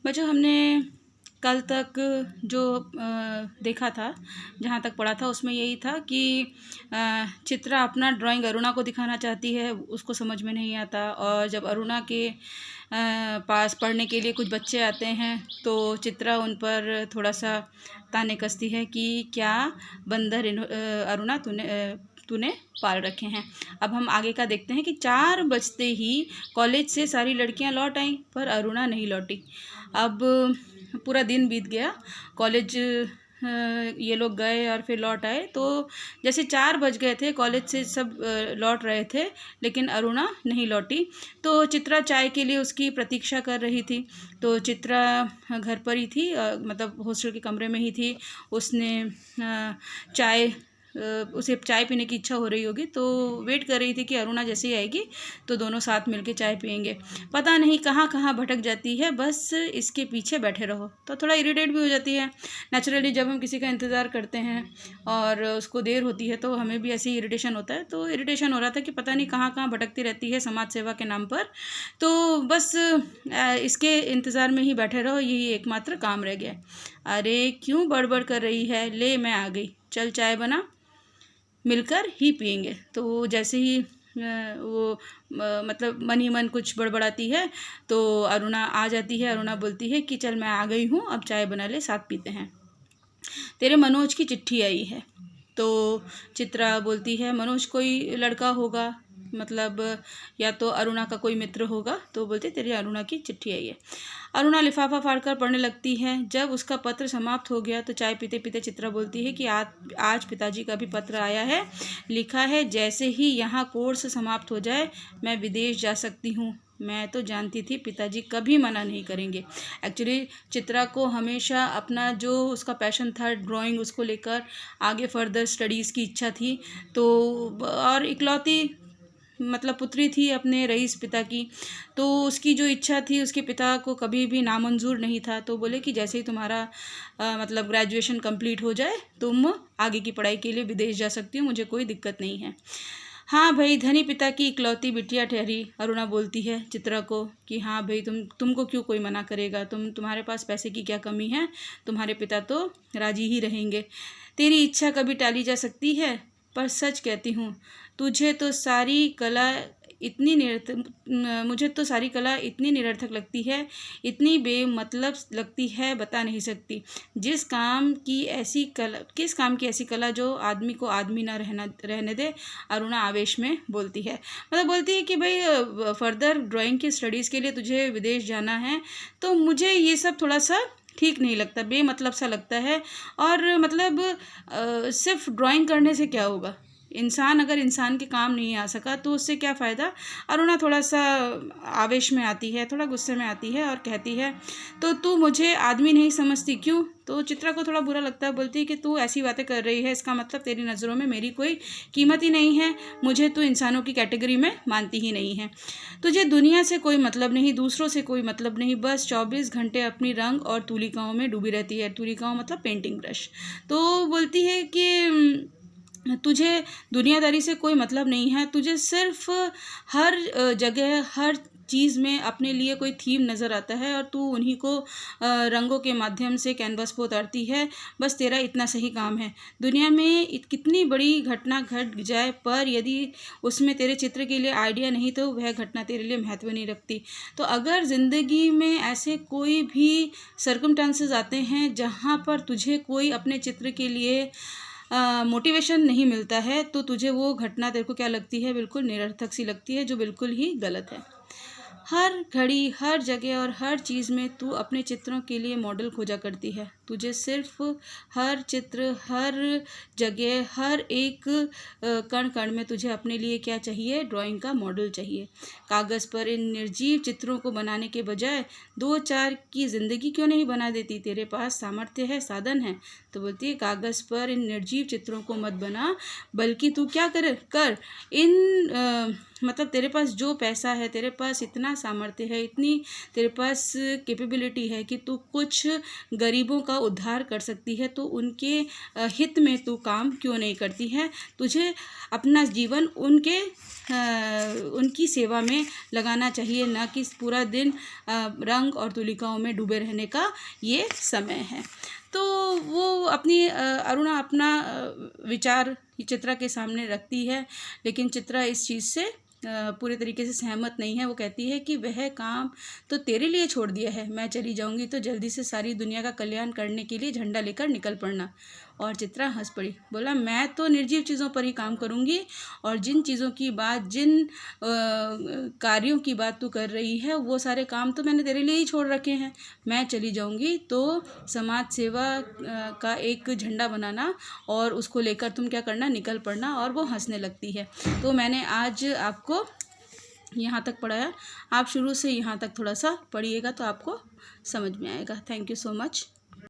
बच्चों, हमने कल तक जो देखा था, जहाँ तक पढ़ा था, उसमें यही था कि चित्रा अपना ड्राइंग अरुणा को दिखाना चाहती है, उसको समझ में नहीं आता। और जब अरुणा के पास पढ़ने के लिए कुछ बच्चे आते हैं तो चित्रा उन पर थोड़ा सा ताने कसती है कि क्या बंदर अरुणा तूने पाल रखे हैं। अब हम आगे का देखते हैं कि 4 बजते ही कॉलेज से सारी लड़कियां लौट आईं, पर अरुणा नहीं लौटी। अब पूरा दिन बीत गया, कॉलेज ये लोग गए और फिर लौट आए, तो जैसे 4 बज गए थे, कॉलेज से सब लौट रहे थे, लेकिन अरुणा नहीं लौटी। तो चित्रा चाय के लिए उसकी प्रतीक्षा कर रही थी। तो चित्रा घर पर ही थी, मतलब हॉस्टल के कमरे में ही थी। उसने उसे चाय पीने की इच्छा हो रही होगी, तो वेट कर रही थी कि अरुणा जैसे ही आएगी तो दोनों साथ मिलके चाय पियेंगे। पता नहीं कहाँ कहाँ भटक जाती है, बस इसके पीछे बैठे रहो। तो थोड़ा इरिटेट भी हो जाती है नेचुरली। जब हम किसी का इंतज़ार करते हैं और उसको देर होती है तो हमें भी ऐसे ही इरिटेशन होता है। तो इरिटेशन हो रहा था कि पता नहीं कहाँ कहाँ भटकती रहती है समाज सेवा के नाम पर। तो बस इसके इंतज़ार में ही बैठे रहो, यही एकमात्र काम रह गया। अरे क्यों बड़बड़ कर रही है, ले मैं आ गई, चल चाय बना, मिलकर ही पियेंगे। तो जैसे ही वो मतलब मन ही मन कुछ बड़बड़ाती है तो अरुणा आ जाती है। अरुणा बोलती है कि चल मैं आ गई हूँ, अब चाय बना ले, साथ पीते हैं। तेरे मनोज की चिट्ठी आई है। तो चित्रा बोलती है मनोज कोई लड़का होगा, मतलब या तो अरुणा का कोई मित्र होगा। तो बोलते तेरी अरुणा की चिट्ठी आई है। अरुणा लिफाफा फाड़कर पढ़ने लगती है। जब उसका पत्र समाप्त हो गया तो चाय पीते पीते चित्रा बोलती है कि आज पिताजी का भी पत्र आया है। लिखा है जैसे ही यहाँ कोर्स समाप्त हो जाए मैं विदेश जा सकती हूँ। मैं तो जानती थी पिताजी कभी मना नहीं करेंगे। एक्चुअली चित्रा को हमेशा अपना जो उसका पैशन था ड्राइंग, उसको लेकर आगे फर्दर स्टडीज़ की इच्छा थी। तो और इकलौती मतलब पुत्री थी अपने रईस पिता की, तो उसकी जो इच्छा थी उसके पिता को कभी भी नामंजूर नहीं था। तो बोले कि जैसे ही तुम्हारा मतलब ग्रेजुएशन कंप्लीट हो जाए तुम आगे की पढ़ाई के लिए विदेश जा सकती हो, मुझे कोई दिक्कत नहीं है। हाँ भाई, धनी पिता की इकलौती बिटिया ठहरी। अरुणा बोलती है चित्रा को कि हाँ भाई, तुमको क्यों कोई मना करेगा, तुम्हारे पास पैसे की क्या कमी है, तुम्हारे पिता तो राजी ही रहेंगे। तेरी इच्छा कभी टाली जा सकती है, पर सच कहती हूँ तुझे तो सारी कला इतनी निरर्थक मुझे तो सारी कला इतनी निरर्थक लगती है, इतनी बेमतलब लगती है, बता नहीं सकती। किस काम की ऐसी कला जो आदमी को आदमी ना रहने दे। अरुणा आवेश में बोलती है, मतलब बोलती है कि भाई फर्दर ड्राइंग की स्टडीज़ के लिए तुझे विदेश जाना है, तो मुझे ये सब थोड़ा सा ठीक नहीं लगता, बेमतलब सा लगता है। और मतलब सिर्फ ड्राइंग करने से क्या होगा, इंसान अगर इंसान के काम नहीं आ सका तो उससे क्या फ़ायदा। अरुणा थोड़ा सा आवेश में आती है, थोड़ा गुस्से में आती है और कहती है तो तू मुझे आदमी नहीं समझती क्यों। तो चित्रा को थोड़ा बुरा लगता है, बोलती है कि तू ऐसी बातें कर रही है, इसका मतलब तेरी नज़रों में मेरी कोई कीमत ही नहीं है, मुझे तू इंसानों की कैटेगरी में मानती ही नहीं है। तुझे दुनिया से कोई मतलब नहीं, दूसरों से कोई मतलब नहीं, बस 24 घंटे अपनी रंग और तूलिकाओं में डूबी रहती है। तूलिकाओं मतलब पेंटिंग ब्रश। तो बोलती है कि तुझे दुनियादारी से कोई मतलब नहीं है, तुझे सिर्फ हर जगह हर चीज़ में अपने लिए कोई थीम नज़र आता है और तू उन्हीं को रंगों के माध्यम से कैनवस पर उतारती है। बस तेरा इतना सही काम है। दुनिया में कितनी बड़ी घटना घट जाए, पर यदि उसमें तेरे चित्र के लिए आइडिया नहीं तो वह घटना तेरे लिए महत्व नहीं रखती। तो अगर ज़िंदगी में ऐसे कोई भी सर्कमस्टांसेस आते हैं जहाँ पर तुझे कोई अपने चित्र के लिए मोटिवेशन नहीं मिलता है, तो तुझे वो घटना तेरे को क्या लगती है, बिल्कुल निरर्थक सी लगती है, जो बिल्कुल ही गलत है। हर घड़ी हर जगह और हर चीज़ में तू अपने चित्रों के लिए मॉडल खोजा करती है। तुझे सिर्फ हर चित्र हर जगह हर एक कण कण में तुझे अपने लिए क्या चाहिए, ड्राइंग का मॉडल चाहिए। कागज़ पर इन निर्जीव चित्रों को बनाने के बजाय 2-4 की ज़िंदगी क्यों नहीं बना देती, तेरे पास सामर्थ्य है, साधन है। तो बोलती है कागज़ पर इन निर्जीव चित्रों को मत बना, बल्कि तू क्या कर इन मतलब तेरे पास जो पैसा है, तेरे पास इतना सामर्थ्य है, इतनी तेरे पास कैपेबिलिटी है कि तू कुछ गरीबों का उद्धार कर सकती है, तो उनके हित में तू काम क्यों नहीं करती है। तुझे अपना जीवन उनकी सेवा में लगाना चाहिए, ना कि पूरा दिन रंग और तुलिकाओं में डूबे रहने का ये समय है। तो वो अरुणा अपना विचार चित्रा के सामने रखती है, लेकिन चित्रा इस चीज़ से पूरे तरीके से सहमत नहीं है। वो कहती है कि वह काम तो तेरे लिए छोड़ दिया है, मैं चली जाऊंगी तो जल्दी से सारी दुनिया का कल्याण करने के लिए झंडा लेकर निकल पड़ना। और चित्रा हंस पड़ी, बोला मैं तो निर्जीव चीज़ों पर ही काम करूंगी, और जिन चीज़ों की बात, जिन कार्यों की बात तू कर रही है, वो सारे काम तो मैंने तेरे लिए ही छोड़ रखे हैं। मैं चली जाऊंगी तो समाज सेवा का एक झंडा बनाना और उसको लेकर तुम क्या करना, निकल पड़ना। और वो हंसने लगती है। तो मैंने आज आपको यहाँ तक पढ़ाया, आप शुरू से यहाँ तक थोड़ा सा पढ़िएगा तो आपको समझ में आएगा। Thank you so much.